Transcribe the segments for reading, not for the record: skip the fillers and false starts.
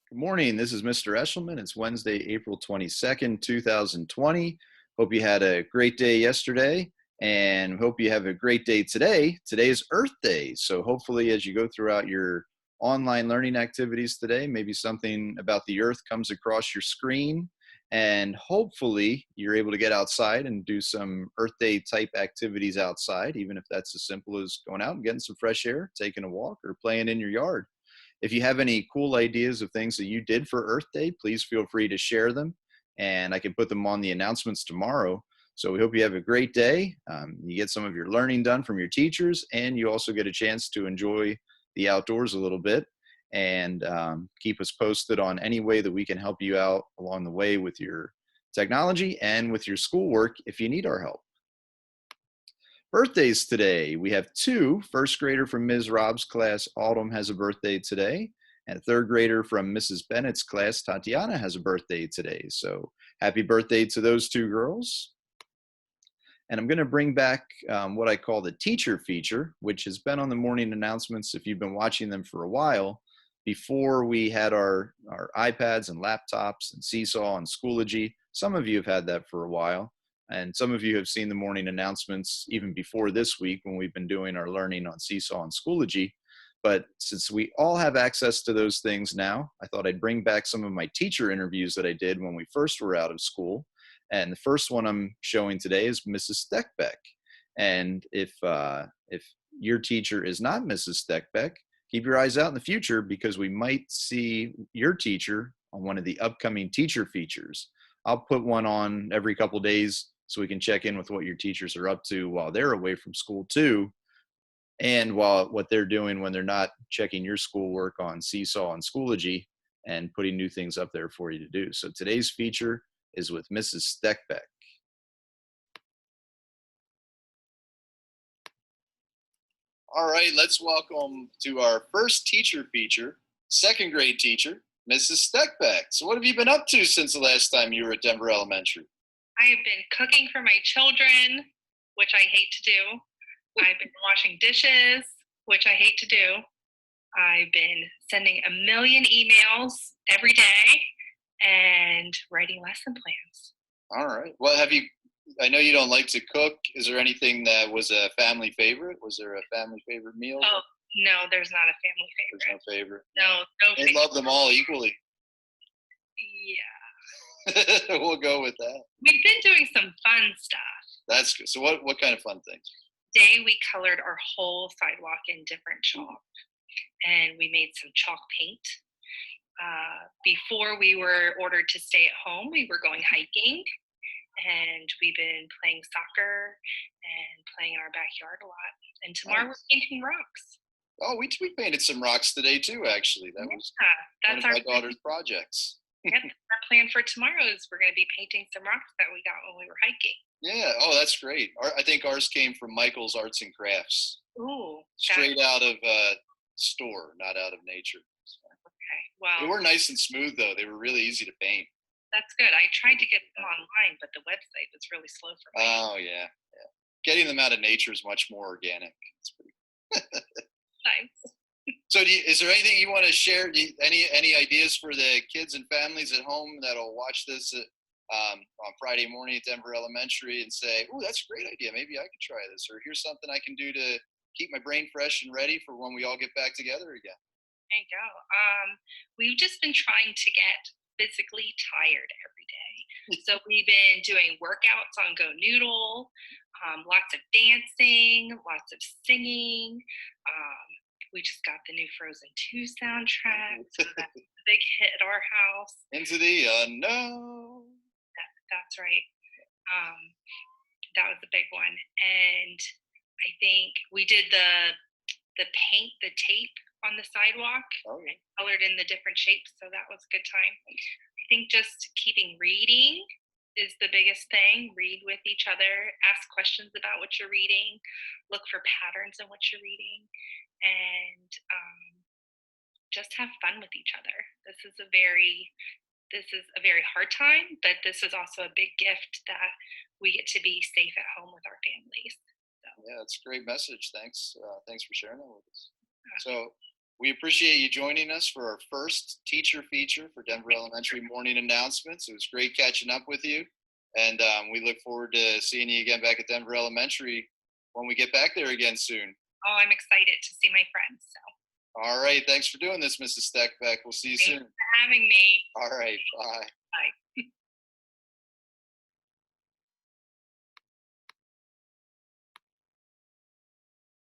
Good morning. This is Mr. Eshelman. It's Wednesday, April 22nd, 2020. Hope you had a great day yesterday and hope you have a great day today. Today is Earth Day. So hopefully as you go throughout your online learning activities today, maybe something about the earth comes across your screen and hopefully you're able to get outside and do some Earth Day type activities outside, even if that's as simple as going out and getting some fresh air, taking a walk, or playing in your yard. If you have any cool ideas of things that you did for Earth Day, please feel free to share them and I can put them on the announcements tomorrow. So we hope you have a great day. You get some of your learning done from your teachers and you also get a chance to enjoy the outdoors a little bit and keep us posted on any way that we can help you out along the way with your technology and with your schoolwork if you need our help. Birthdays today. We have two. First grader from Ms. Rob's class, Autumn, has a birthday today. And a third grader from Mrs. Bennett's class, Tatiana, has a birthday today. So happy birthday to those two girls. And I'm going to bring back what I call the teacher feature, which has been on the morning announcements if you've been watching them for a while. Before we had our iPads and laptops and Seesaw and Schoology, some of you have had that for a while. And some of you have seen the morning announcements even before this week when we've been doing our learning on Seesaw and Schoology. But since we all have access to those things now, I thought I'd bring back some of my teacher interviews that I did when we first were out of school. And the first one I'm showing today is Mrs. Stepback. And if your teacher is not Mrs. Stepback, keep your eyes out in the future because we might see your teacher on one of the upcoming teacher features. I'll put one on every couple days so we can check in with what your teachers are up to while they're away from school too, and while what they're doing when they're not checking your schoolwork on Seesaw and Schoology and putting new things up there for you to do. So today's feature is with Mrs. Stepback. All right, let's welcome to our first teacher feature, second grade teacher, Mrs. Stepback. So what have you been up to since the last time you were at Denver Elementary? I have been cooking for my children, which I hate to do. I've been washing dishes, which I hate to do. I've been sending a million emails every day and writing lesson plans. All right. Well, I know you don't like to cook. Is there anything that was a family favorite? Was there a family favorite meal? Oh, no, there's not a family favorite. There's no favorite. No They favorite. love them all equally. Yeah. We'll go with that. We've been doing some fun stuff. That's good. So what kind of fun things? Today we colored our whole sidewalk in different chalk, and we made some chalk paint. Before we were ordered to stay at home, we were going hiking, and we've been playing soccer and playing in our backyard a lot. And tomorrow we're painting rocks. Oh, we painted some rocks today too, actually. That was that's one of my daughter's projects. Yep, our plan for tomorrow is we're going to be painting some rocks that we got when we were hiking. Yeah. Oh, that's great. I think ours came from Michael's Arts and Crafts. Ooh. Straight out of store, not out of nature. Okay. Well, they were nice and smooth though. They were really easy to paint. That's good. I tried to get them online, but the website was really slow for me. Oh yeah. Getting them out of nature is much more organic. It's pretty. Nice. So, is there anything you want to share? Any ideas for the kids and families at home that'll watch this on Friday morning at Denver Elementary and say, "Oh, that's a great idea. Maybe I could try this." Or here's something I can do to keep my brain fresh and ready for when we all get back together again. There you go. We've just been trying to get physically tired every day. So we've been doing workouts on Go Noodle, lots of dancing, lots of singing. We just got the new Frozen 2 soundtrack, so that's a big hit at our house. Into the unknown. That's right. That was a big one. And I think we did the tape on the sidewalk and colored in the different shapes, so that was a good time. I think just keeping reading is the biggest thing. Read with each other, ask questions about what you're reading, look for patterns in what you're reading, and just have fun with each other. This is a very hard time, but this is also a big gift that we get to be safe at home with our families. So. Yeah, that's a great message. Thanks for sharing that with us. So We appreciate you joining us for our first teacher feature for Denver Elementary Morning Announcements. It was great catching up with you. And we look forward to seeing you again back at Denver Elementary when we get back there again soon. Oh, I'm excited to see my friends. So. All right. Thanks for doing this, Mrs. Stepback. We'll see you soon. Thanks for having me. All right. Bye. Bye.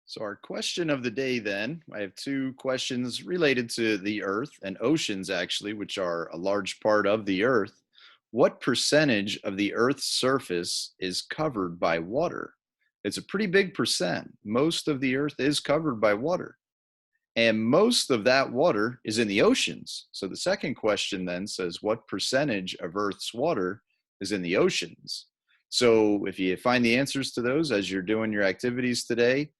So our question of the day then, I have two questions related to the Earth and oceans actually, which are a large part of the Earth. What percentage of the Earth's surface is covered by water? It's a pretty big percent. Most of the Earth is covered by water. And most of that water is in the oceans. So the second question then says, what percentage of Earth's water is in the oceans? So if you find the answers to those as you're doing your activities today,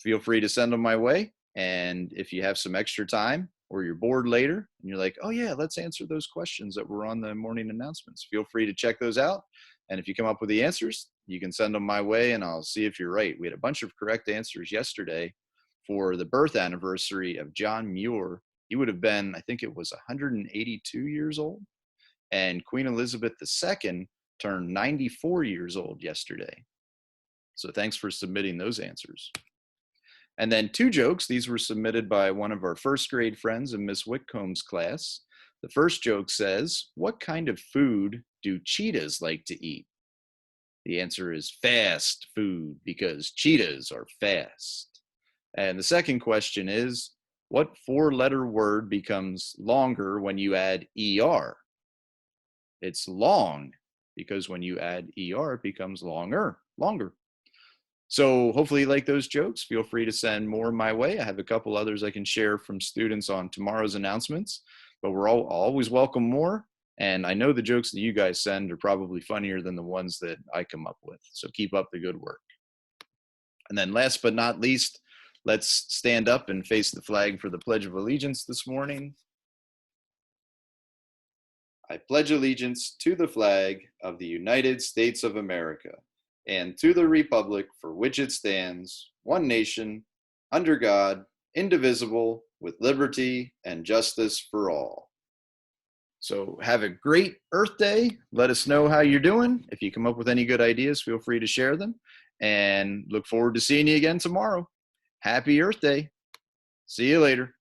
feel free to send them my way. And if you have some extra time or you're bored later and you're like, oh yeah, let's answer those questions that were on the morning announcements, feel free to check those out. And if you come up with the answers, you can send them my way and I'll see if you're right. We had a bunch of correct answers yesterday for the birth anniversary of John Muir. He would have been, I think it was 182 years old. And Queen Elizabeth II turned 94 years old yesterday. So thanks for submitting those answers. And then two jokes. These were submitted by one of our first grade friends in Miss Whitcomb's class. The first joke says, what kind of food do cheetahs like to eat? The answer is fast food, because cheetahs are fast. And the second question is, what four-letter word becomes longer when you add ER? It's long, because when you add ER, it becomes longer. So hopefully you like those jokes. Feel free to send more my way. I have a couple others I can share from students on tomorrow's announcements, but we're always welcome more. And I know the jokes that you guys send are probably funnier than the ones that I come up with. So keep up the good work. And then last but not least, let's stand up and face the flag for the Pledge of Allegiance this morning. I pledge allegiance to the flag of the United States of America and to the republic for which it stands, one nation, under God, indivisible, with liberty and justice for all. So have a great Earth Day. Let us know how you're doing. If you come up with any good ideas, feel free to share them. And look forward to seeing you again tomorrow. Happy Earth Day. See you later.